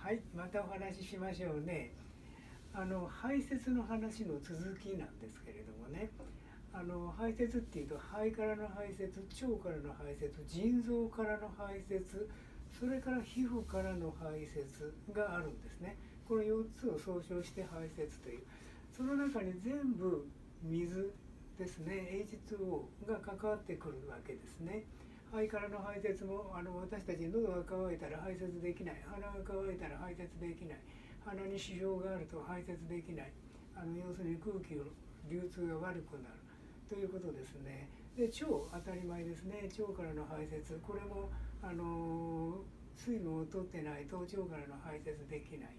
はい、またお話ししましょうね。排泄の話の続きなんですけれどもね、排泄っていうと肺からの排泄、腸からの排泄、腎臓からの排泄、それから皮膚からの排泄があるんですね。この4つを総称して排泄という。その中に全部水ですね、H2O が関わってくるわけですね。肺からの排泄も私たち喉が渇いたら排泄できない、鼻が渇いたら排泄できない、鼻に腫瘍があると排泄できない、要するに空気の流通が悪くなるということですね。で、腸、当たり前ですね。腸からの排泄、これも水分を取ってないと腸からの排泄できない。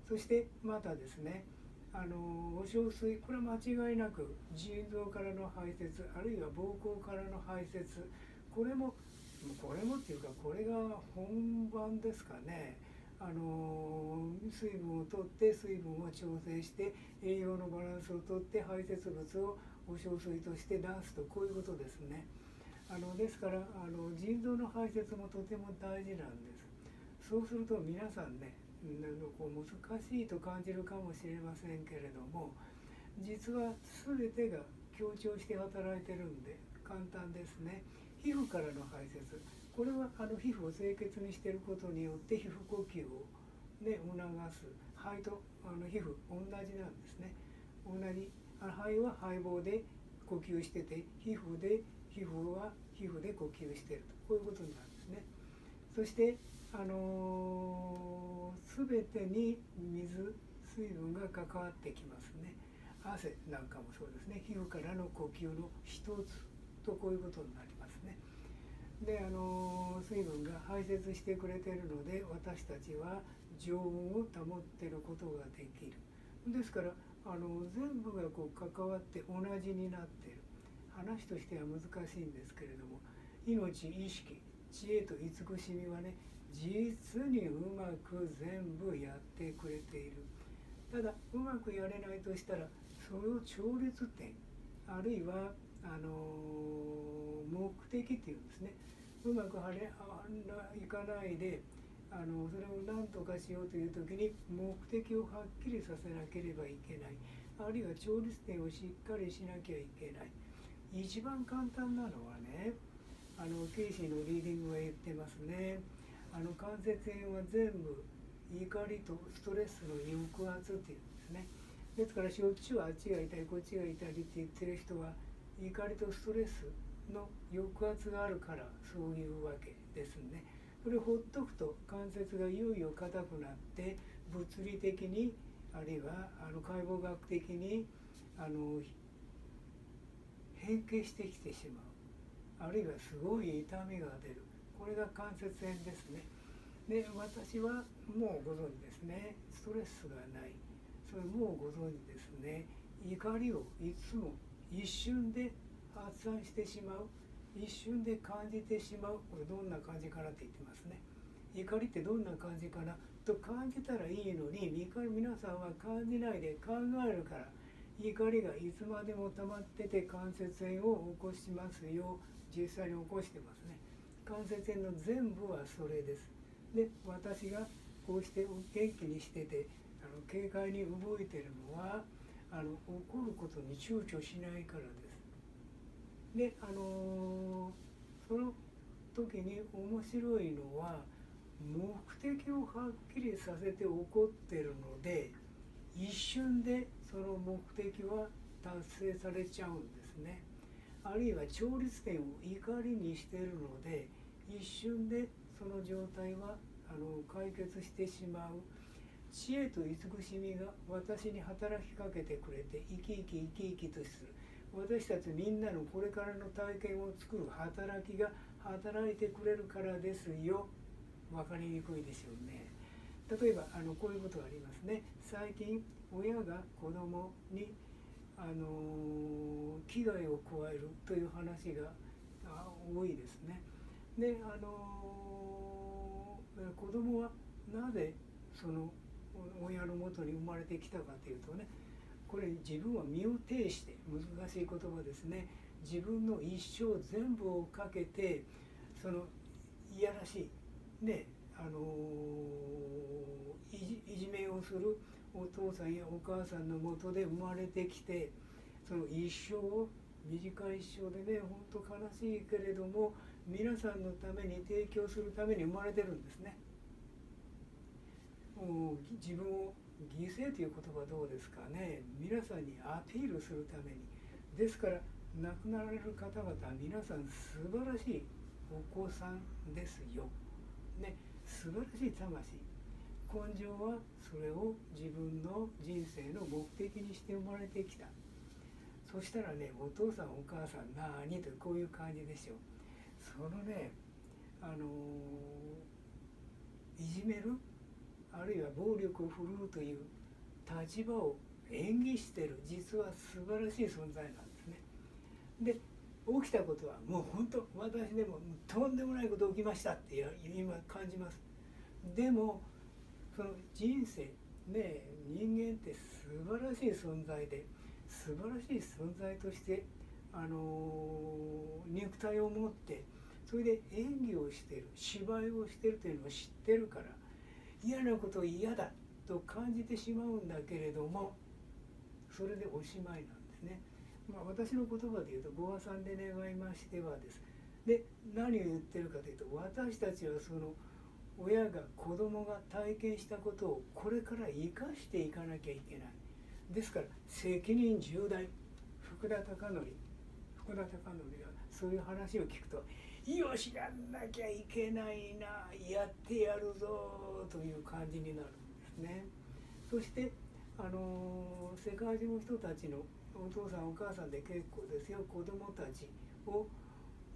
そしてまたですね、お小水、これは間違いなく腎臓からの排泄、あるいは膀胱からの排泄、これもっていうか、これが本番ですかね。水分を取って水分を調整して栄養のバランスをとって排泄物をお小水として出すと、こういうことですね。ですから腎臓の排泄もとても大事なんです。そうすると皆さんね、こう難しいと感じるかもしれませんけれども、実は全てが協調して働いてるんで簡単ですね。皮膚からの排泄、これは皮膚を清潔にしていることによって皮膚呼吸を、ね、促す。肺と皮膚同じなんですね。同じ。肺は肺胞で呼吸してて、皮膚は皮膚で呼吸していると、こういうことになるんですね。そして全てに水分が関わってきますね。汗なんかもそうですね。皮膚からの呼吸の一つと、こういうことになりますね。で、水分が排泄してくれているので、私たちは常温を保っていることができる。ですから全部がこう関わって同じになっている。話としては難しいんですけれども、命、意識、知恵と慈しみはね、実にうまく全部やってくれている。ただうまくやれないとしたら、その調律点、あるいは目的っていうんですね。うまくいかないでそれを何とかしようという時に目的をはっきりさせなければいけない。あるいは調律点をしっかりしなきゃいけない。一番簡単なのはね、ケイシーのリーディングが言ってますね。関節炎は全部怒りとストレスの抑圧っていうんですね。ですからしょっちゅうあっちが痛いこっちが痛いって言ってる人は、怒りとストレスの抑圧があるからそういうわけですね。それをほっとくと関節がいよいよ硬くなって、物理的にあるいは解剖学的に変形してきてしまう。あるいはすごい痛みが出る。これが関節炎ですね。で、私はもうご存知ですね。ストレスがない。それもうご存知ですね。怒りをいつも一瞬で発散してしまう。一瞬で感じてしまう。これどんな感じかなって言ってますね。怒りってどんな感じかなと感じたらいいのに、皆さんは感じないで考えるから、怒りがいつまでも溜まってて関節炎を起こしますよ。実際に起こしてますね。関節炎の全部はそれです。で、私がこうして元気にしてて軽快に動いてるのは起こることに躊躇しないからです。で、その時に面白いのは、目的をはっきりさせて起こってるので、一瞬でその目的は達成されちゃうんですね。あるいは調律点を怒りにしているので、一瞬でその状態は解決してしまう。知恵と慈しみが私に働きかけてくれて、生き生きとする。私たちみんなのこれからの体験を作る働きが働いてくれるからですよ。分かりにくいでしょうね。例えばこういうことがありますね。最近親が子供に危害を加えるという話が多いですね。で、子供はなぜその親のもとに生まれてきたかというとね、これ自分は身を挺して、難しい言葉ですね。自分の一生全部をかけて、そのいやらしいね、一するお父さんやお母さんのもとで生まれてきて、その一生、短い一生でね、本当悲しいけれども皆さんのために提供するために生まれてるんですね。もう自分を犠牲という言葉どうですかね、皆さんにアピールするために。ですから亡くなられる方々は皆さん素晴らしいお子さんですよ、ね、素晴らしい魂。根性はそれを自分の人生の目的にして生まれてきた。そしたらね、お父さんお母さん何とこういう感じでしょう。そのね、いじめる、あるいは暴力を振るうという立場を演技している、実は素晴らしい存在なんですね。で、起きたことはもう本当、私でもとんでもないこと起きましたって今感じます。でもその人生ね、人間って素晴らしい存在で、素晴らしい存在として肉体を持って、それで演技をしている、芝居をしているというのを知ってるから、嫌なことを嫌だと感じてしまうんだけれども、それでおしまいなんですね。私の言葉で言うと、ご破算で願いましてはです。で、何を言ってるかというと、私たちはその親が子供が体験したことをこれから生かしていかなきゃいけない。ですから責任重大。福田貴則がそういう話を聞くと、よしやんなきゃいけないな、やってやるぞという感じになるんですね。そして世界中の人たちのお父さんお母さんで結構ですよ、子供たちを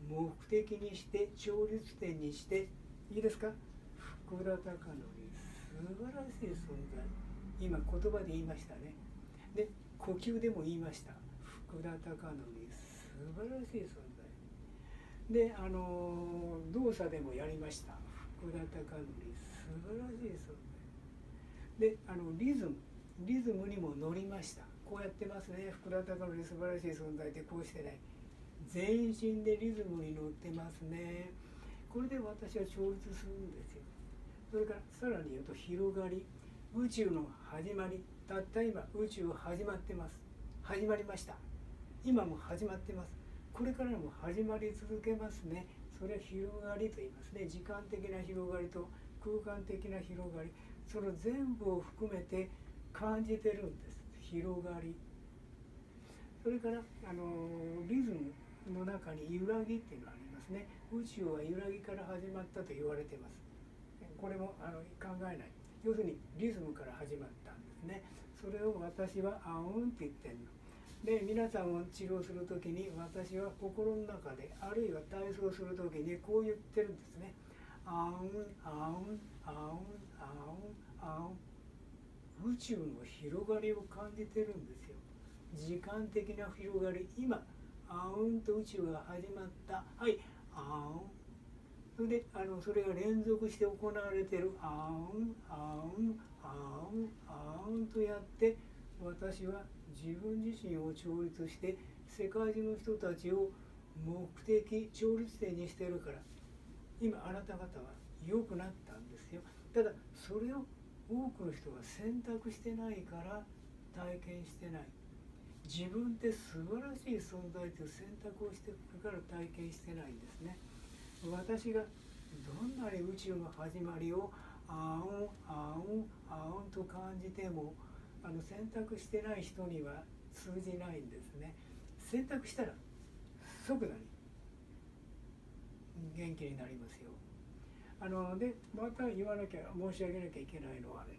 目的にして調律点にして、いいですか、福田貴則素晴らしい存在。今言葉で言いましたね。で、呼吸でも言いました。福田貴則素晴らしい存在で、動作でもやりました。福田貴則素晴らしい存在で、リズムにも乗りました。こうやってますね。福田貴則素晴らしい存在で、こうしてね、全身でリズムに乗ってますね。これで私は調律するんですよ。それからさらに言うと、広がり、宇宙の始まり。たった今宇宙始まってます。始まりました。今も始まってます。これからも始まり続けますね。それは広がりと言いますね。時間的な広がりと空間的な広がり、その全部を含めて感じてるんです。広がり。それからリズムの中に揺らぎっていうのがありますね。宇宙は揺らぎから始まったと言われています。これも考えない。要するにリズムから始まったんですね。それを私はアウンって言ってるの。で、皆さんを治療するときに、私は心の中で、あるいは体操するときにこう言ってるんですね。アウンアウンアウンアウンアウン。宇宙の広がりを感じてるんですよ。時間的な広がり。今アウンと宇宙が始まった。はい、アウン。それでそれが連続して行われている。アウンアウンアウンアウンとやって、私は自分自身を調律して世界中の人たちを目的調律点にしてるから、今あなた方は良くなったんですよ。ただそれを多くの人が選択してないから体験してない。自分って素晴らしい存在という選択をしてるから体験してないんですね。私がどんなに宇宙の始まりをあうんあうんあうんと感じても、選択してない人には通じないんですね。選択したら即座に元気になりますよ。でまた言わなきゃ、申し上げなきゃいけないのはね、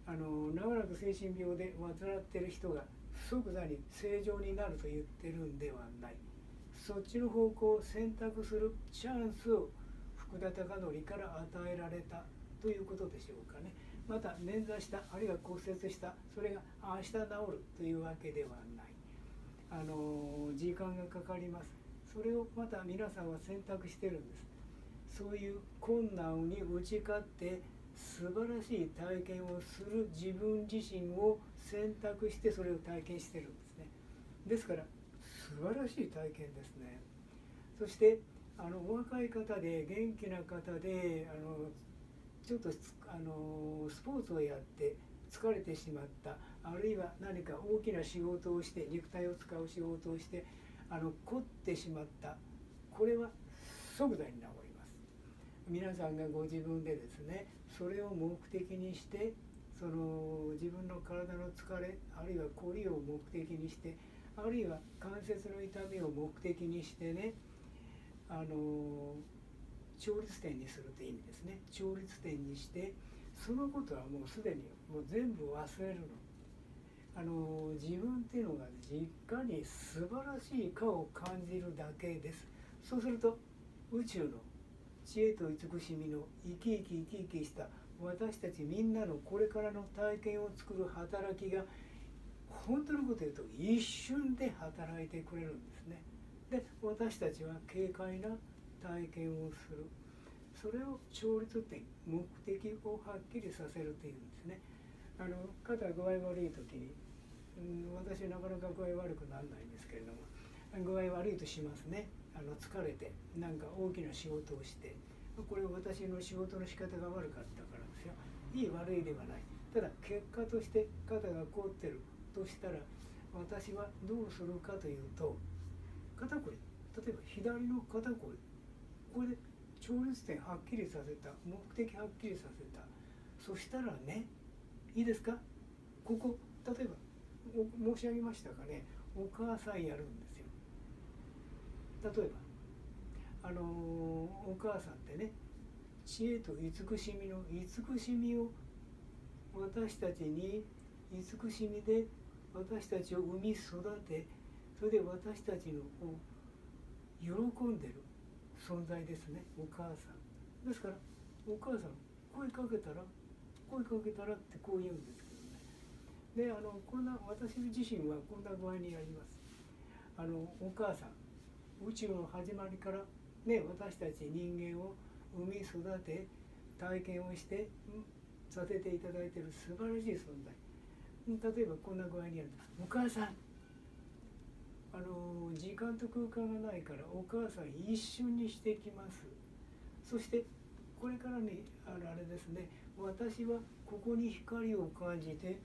長らく精神病で患っている人が即座に正常になると言ってるんではない。そっちの方向を選択するチャンスを福田貴則から与えられたということでしょうかね。また捻挫した、あるいは骨折した、それが明日治るというわけではない。時間がかかります。それをまた皆さんは選択してるんです。そういう困難に打ち勝って素晴らしい体験をする自分自身を選択して、それを体験してるんですね。ですから素晴らしい体験ですね。そしてお若い方で元気な方でちょっとスポーツをやって疲れてしまった、あるいは何か大きな仕事をして肉体を使う仕事をして凝ってしまった、これは即座に治ります。皆さんがご自分でですね、それを目的にして、その自分の体の疲れ、あるいは凝りを目的にして、あるいは関節の痛みを目的にしてね、調律点にするという意味ですね。調律点にして、そのことはもうすでにもう全部忘れるの。自分っていうのが実家に素晴らしいかを感じるだけです。そうすると宇宙の知恵と慈しみの生き生き生き生きした私たちみんなのこれからの体験を作る働きが、本当のこと言うと一瞬で働いてくれるんですね。で、私たちは軽快な体験をする。それを調律点、目的をはっきりさせるというんですね。肩具合悪い時に、私なかなか具合悪くならないんですけれども、具合悪いとしますね。疲れてなんか大きな仕事をして、これは私の仕事の仕方が悪かったからですよ。いい悪いではない。ただ結果として肩が凍ってるとしたら、私はどうするかというと、肩こり、例えば左の肩こり、これで調律点はっきりさせた、目的はっきりさせた。そしたらね、いいですか、ここ例えば申し上げましたかね、お母さんやるんですよ。例えばお母さんってね、知恵と慈しみの慈しみを私たちに、慈しみで私たちを産み育て、それで私たちの喜んでる存在ですね、お母さんですから。お母さん声かけたらってこう言うんですけどね。で、こんな私自身はこんな具合にやります。お母さん、宇宙の始まりからね、私たち人間を産み育て体験をしてさせていただいている素晴らしい存在。例えばこんな具合にやるんです。お母さん、時間と空間がないからお母さん一瞬にしてきます。そしてこれからにあれですね、私はここに光を感じて、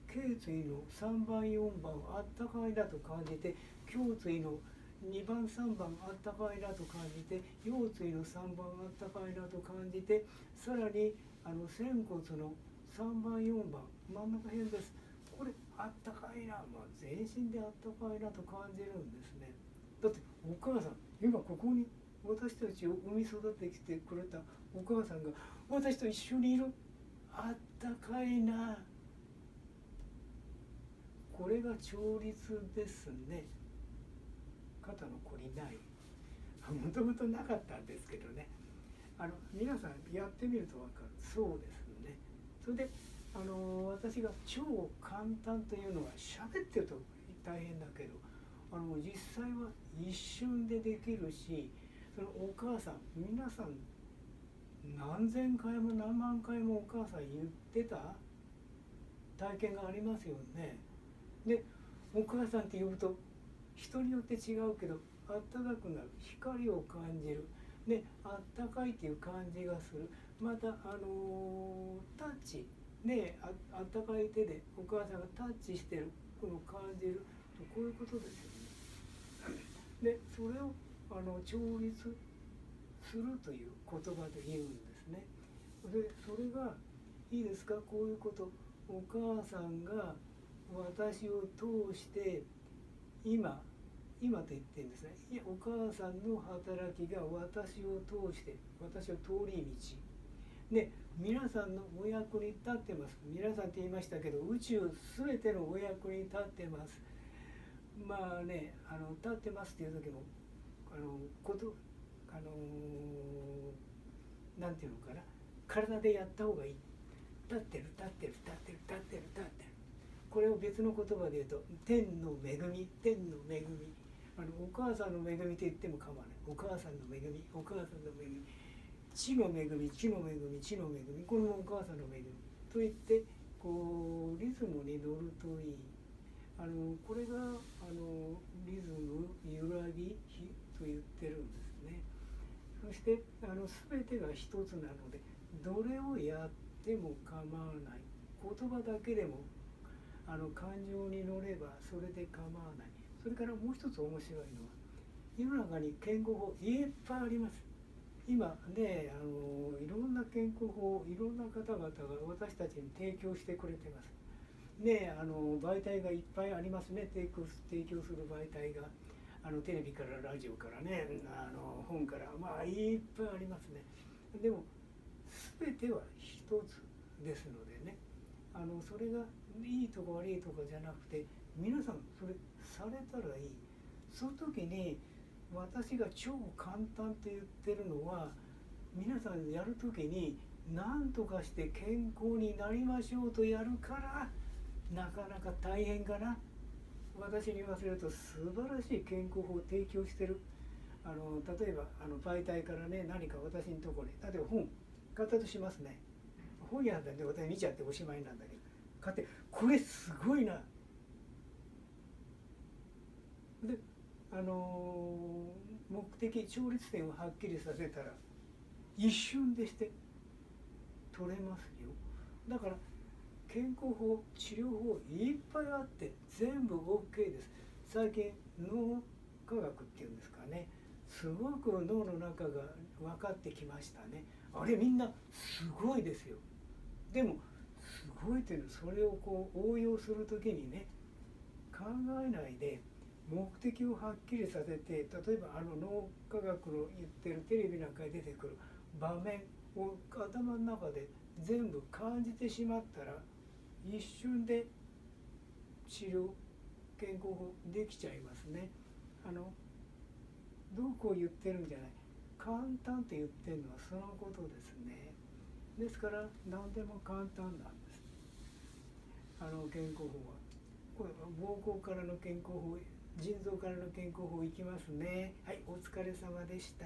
頸椎の3番4番あったかいなと感じて、胸椎の2番3番あったかいなと感じて、腰椎の3番あったかいなと感じて、さらに仙骨の3番4番真ん中辺です。これあったかいな、全身であったかいなと感じるんですね。だってお母さん、今ここに私たちを産み育ててきてくれたお母さんが私と一緒にいる。あったかいな。これが調律ですね。肩のこりない。もともとなかったんですけどね。皆さんやってみると分かる。そうですね。それで私が超簡単というのは喋ってると大変だけど、実際は一瞬でできるし、そのお母さん、皆さん何千回も何万回もお母さん言ってた体験がありますよね。で、お母さんって呼ぶと人によって違うけど、あったかくなる、光を感じる、であったかいっていう感じがする。またタッチね、あったかい手でお母さんがタッチしてる、この感じる、こういうことですよね。でそれを調律するという言葉で言うんですね。でそれがいいですか、こういうこと、お母さんが私を通して今と言ってるんですね。お母さんの働きが私を通して、私を通り道で皆さんのお役に立ってます。皆さんって言いましたけど、宇宙すべてのお役に立ってます。まあね、立ってますっていう時もなんていうのかな、体でやった方がいい。立ってる立ってる立ってる立ってる立ってる。これを別の言葉で言うと、天の恵み、天の恵み。お母さんの恵みと言っても構わない。お母さんの恵み、お母さんの恵み。地の恵み、地の恵み、地の恵み。これもお母さんの恵み。と言って、こう、リズムに乗るといい。これが、リズム、揺らぎ、と言ってるんですね。そして、全てが一つなので、どれをやっても構わない。言葉だけでも感情に乗ればそれで構わない。それからもう一つ面白いのは、世の中に健康法いっぱいあります。今ね、いろんな健康法、いろんな方々が私たちに提供してくれてます。ね、媒体がいっぱいありますね。提供する媒体がテレビからラジオからね、本から、まあいっぱいありますね。でも全ては一つですのでね、それがいいとか悪いとかじゃなくて、皆さんそれされたらいい。その時に私が超簡単って言ってるのは、皆さんやる時に何とかして健康になりましょうとやるから、なかなか大変かな。私に言わせると素晴らしい健康法を提供してる。例えば媒体からね、何か私のところに、例えば本買ったとしますね。本屋で私見ちゃっておしまいなんだけど、買ってこれすごいな。で目的調律点をはっきりさせたら一瞬でして取れますよ。だから健康法、治療法いっぱいあって全部 OK です。最近脳科学っていうんですかね、すごく脳の中が分かってきましたね。あれみんなすごいですよ。でもすごいというのは、それをこう応用する時にね、考えないで目的をはっきりさせて、例えば脳科学の言ってるテレビなんかに出てくる場面を頭の中で全部感じてしまったら、一瞬で治療、健康法できちゃいますね。どうこう言ってるんじゃない、簡単って言ってるのはそのことですね。ですから何でも簡単なんです。健康法はこれ膀胱からの健康法、腎臓からの健康法いきますね。はい、お疲れ様でした。